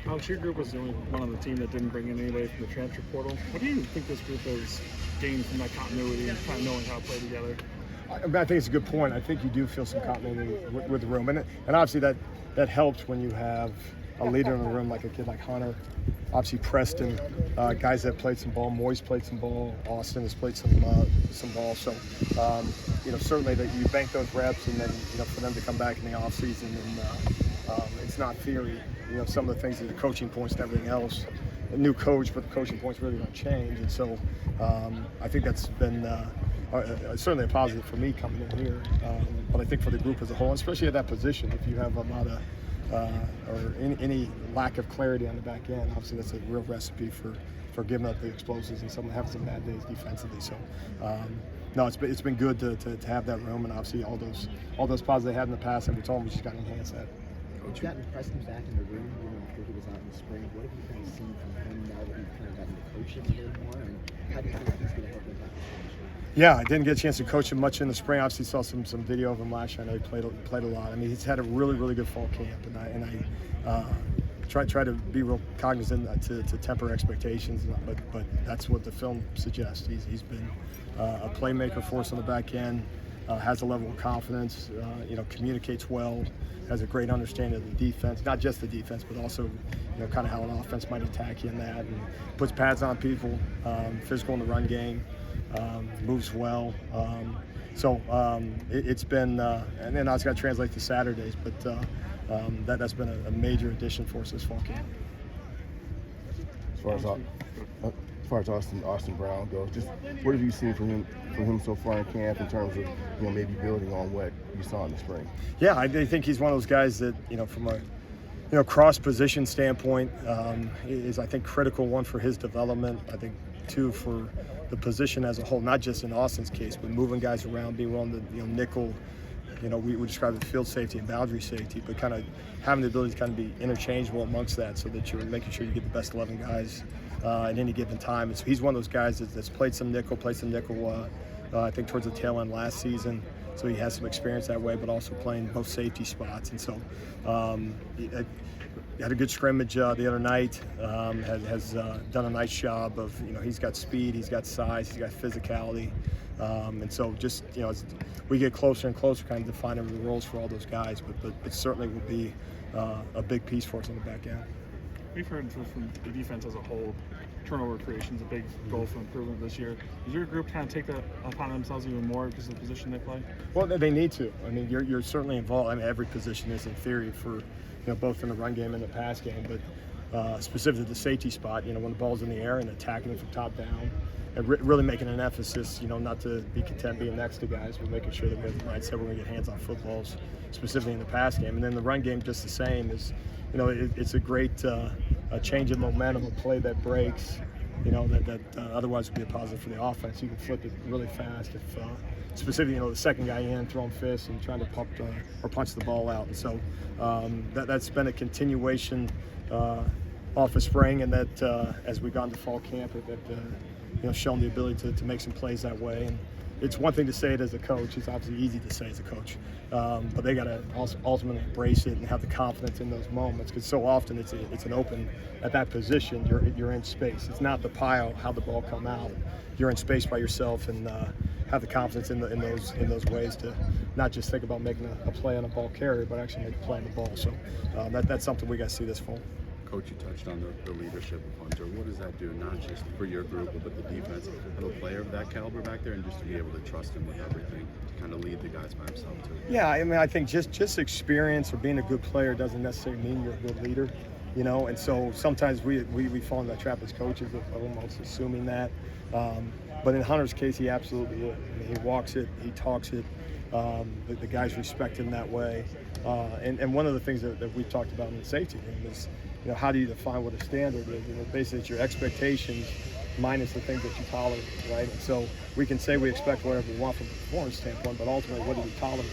Alex, your group was the only one on the team that didn't bring in anybody from the transfer portal. What do you think this group has gained from that continuity and kind of knowing how to play together? I think it's a good point. I think you do feel some continuity with the room, and obviously that helps when you have a leader in the room like a kid like Hunter. Obviously Preston, guys that played some ball. Moy's played some ball. Austin has played some ball. So certainly that you bank those reps, and then for them to come back in the off season, and it's not theory. Some of the things, the coaching points and everything else. A new coach, but the coaching points really don't change, and so I think that's been certainly a positive for me coming in here. But I think for the group as a whole, especially at that position, if you have a lot of or any lack of clarity on the back end, obviously that's a real recipe for giving up the explosives and someone having some bad days defensively. So no, it's been good to have that room, and obviously all those positives they had in the past, and we told them we just got to enhance that. You've gotten Preston back in the room, before he was out in the spring. What have you kind of seen from him now that he's kind of gotten to coach him a little more, and how do you think he's going to help him out? Yeah, I didn't get a chance to coach him much in the spring. Obviously saw some video of him last year. I know he played a lot. I mean, he's had a really good fall camp, and I try to be real cognizant to temper expectations, but that's what the film suggests. He's been a playmaker for us on the back end, has a level of confidence, communicates well, has a great understanding of the defense, not just the defense, but also kind of how an offense might attack you in that, and puts pads on people, physical in the run game. Moves well, so it's been, and then I was got to translate to Saturdays, but that's been a major addition for us this fall camp. As far as Austin Brown goes, just what have you seen from him so far in camp in terms of maybe building on what you saw in the spring? Yeah, I think he's one of those guys that from a cross position standpoint is I think critical, one for his development. I think two for the position as a whole, not just in Austin's case, but moving guys around, being willing to nickel. We describe it field safety and boundary safety, but kind of having the ability to kind of be interchangeable amongst that, so that you're making sure you get the best 11 guys at any given time. And so he's one of those guys that's played some nickel. I think towards the tail end last season. So he has some experience that way, but also playing both safety spots. And so he had a good scrimmage the other night. Has done a nice job of, he's got speed, he's got size, he's got physicality. And so just, as we get closer and closer, kind of defining the roles for all those guys, but it certainly will be a big piece for us on the back end. We've heard from the defense as a whole, turnover creation is a big goal for improvement this year. Does your group kind of take that upon themselves even more because of the position they play? Well, they need to. I mean, you're certainly involved. I mean, every position is in theory for, both in the run game and the pass game, but specifically the safety spot, when the ball's in the air and attacking it from top down, and really making an emphasis, not to be content being next to guys, but making sure that we have the mindset we're going to get hands on footballs, specifically in the pass game. And then the run game, just the same, is, it's a great change in momentum, a play that breaks, that otherwise would be a positive for the offense. You can flip it really fast if, specifically, the second guy in, throwing fists and trying to pump or punch the ball out. And so that's been a continuation off of spring, and that as we've gone to fall camp, that shown the ability to make some plays that way. And it's one thing to say it as a coach. It's obviously easy to say as a coach, but they got to also ultimately embrace it and have the confidence in those moments, because so often it's an open at that position. You're in space. It's not the pile, how the ball come out. You're in space by yourself, and have the confidence in those ways to not just think about making a play on a ball carrier, but actually make a play on the ball. So that's something we got to see this fall. Coach, you touched on the leadership of Hunter. What does that do, not just for your group, but the defense, have a player of that caliber back there, and just to be able to trust him with everything, to kind of lead the guys by himself too? Yeah, I mean, I think just experience or being a good player doesn't necessarily mean you're a good leader, and so sometimes we fall in that trap as coaches of almost assuming that. But in Hunter's case, he absolutely is. I mean, he walks it, he talks it. The guys respect him that way. And one of the things that we've talked about in the safety room is, how do you define what a standard is? Basically, it's your expectations minus the things that you tolerate, right? And so we can say we expect whatever we want from a performance standpoint, but ultimately, what do we tolerate?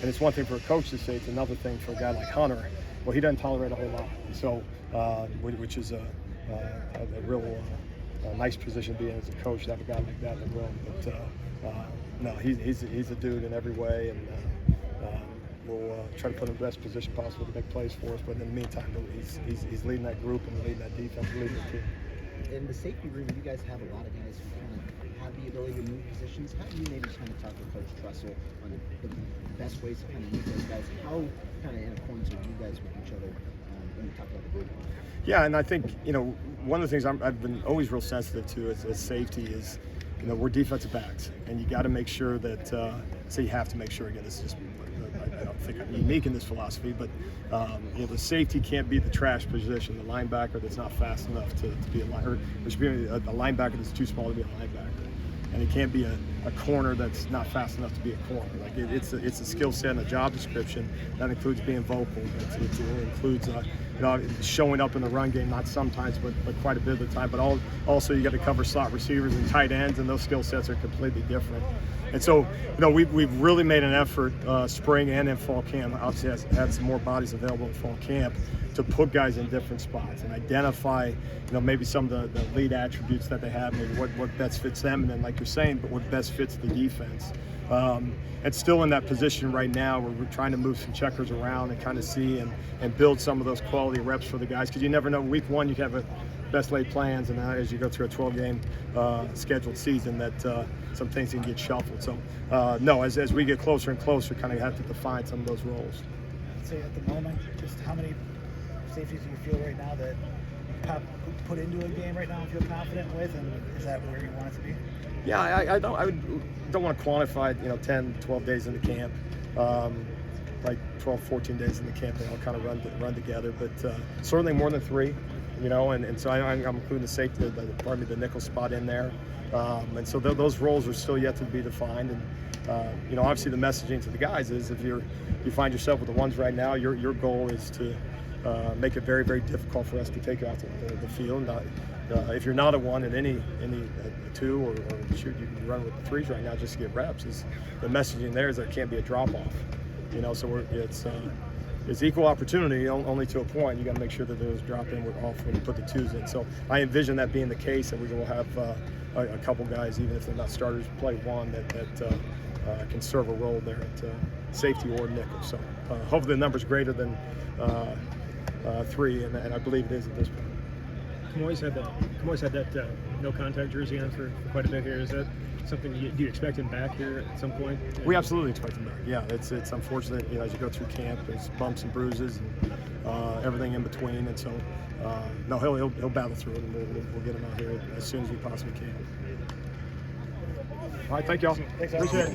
And it's one thing for a coach to say, it's another thing for a guy like Hunter. Well, he doesn't tolerate a whole lot. And so, which is a real nice position to be in as a coach, to have a guy like that in the room. But no, he's a dude in every way, and we'll try to put him in the best position possible to make plays for us. But in the meantime, he's leading that group and leading that defense, leading the team. In the safety room, you guys have a lot of guys who kind of have the ability to move positions. How do you maybe kind of talk to Coach Trussell on the best ways to kind of use those guys? How kind of in accordance with you guys with each other when you talk about the group? Yeah, and I think, one of the things I've been always real sensitive to as safety is, we're defensive backs, and you got to make sure that, so you have to make sure, again, this is just, I don't think I'm unique in this philosophy, but, the safety can't be the trash position, the linebacker that's not fast enough to be a linebacker, or should be a linebacker that's too small to be a linebacker. And it can't be a corner that's not fast enough to be a corner. Like it's a skill set and a job description that includes being vocal. It includes showing up in the run game, not sometimes, but quite a bit of the time. But also you got to cover slot receivers and tight ends, and those skill sets are completely different. And so, we've really made an effort, spring and in fall camp. Obviously, had some more bodies available in fall camp to put guys in different spots and identify, maybe some of the lead attributes that they have, maybe what best fits them, and then, like you're saying, but what best fits the defense. And still in that position right now where we're trying to move some checkers around and kind of see and build some of those quality reps for the guys, because you never know. Week one, you have best laid plans, and as you go through a 12-game scheduled season, that some things can get shuffled. So, no, as we get closer and closer, kind of have to define some of those roles. Say at the moment, just how many safeties do you feel right now that you put into a game right now and feel confident with, and is that where you want it to be? Yeah, I don't want to quantify, 10, 12 days into camp. Like 12, 14 days in the camp, they all kind of run together, but certainly more than 3, and so I'm including the safety, the nickel spot in there, and so those roles are still yet to be defined. And obviously the messaging to the guys is, if you find yourself with the ones right now, your goal is to make it very, very difficult for us to take you out the field. If you're not a 1 in any 2 or shoot, you can run with the 3s right now just to get reps. The messaging there is there can't be a drop off. So it's equal opportunity only to a point. You got to make sure that those drop in off when you put the 2s in. So I envision that being the case, and we will have a couple guys, even if they're not starters, play 1 that can serve a role there at safety or nickel. So hopefully the number's greater than 3, and I believe it is at this point. Kamoy's had that no contact jersey on for quite a bit here. Is that something do you expect him back here at some point? We absolutely expect him back. Yeah, it's unfortunate. As you go through camp, there's bumps and bruises and everything in between. And so, no, he'll battle through it, and we'll get him out here as soon as we possibly can. All right, thank y'all. Thanks, Appreciate it.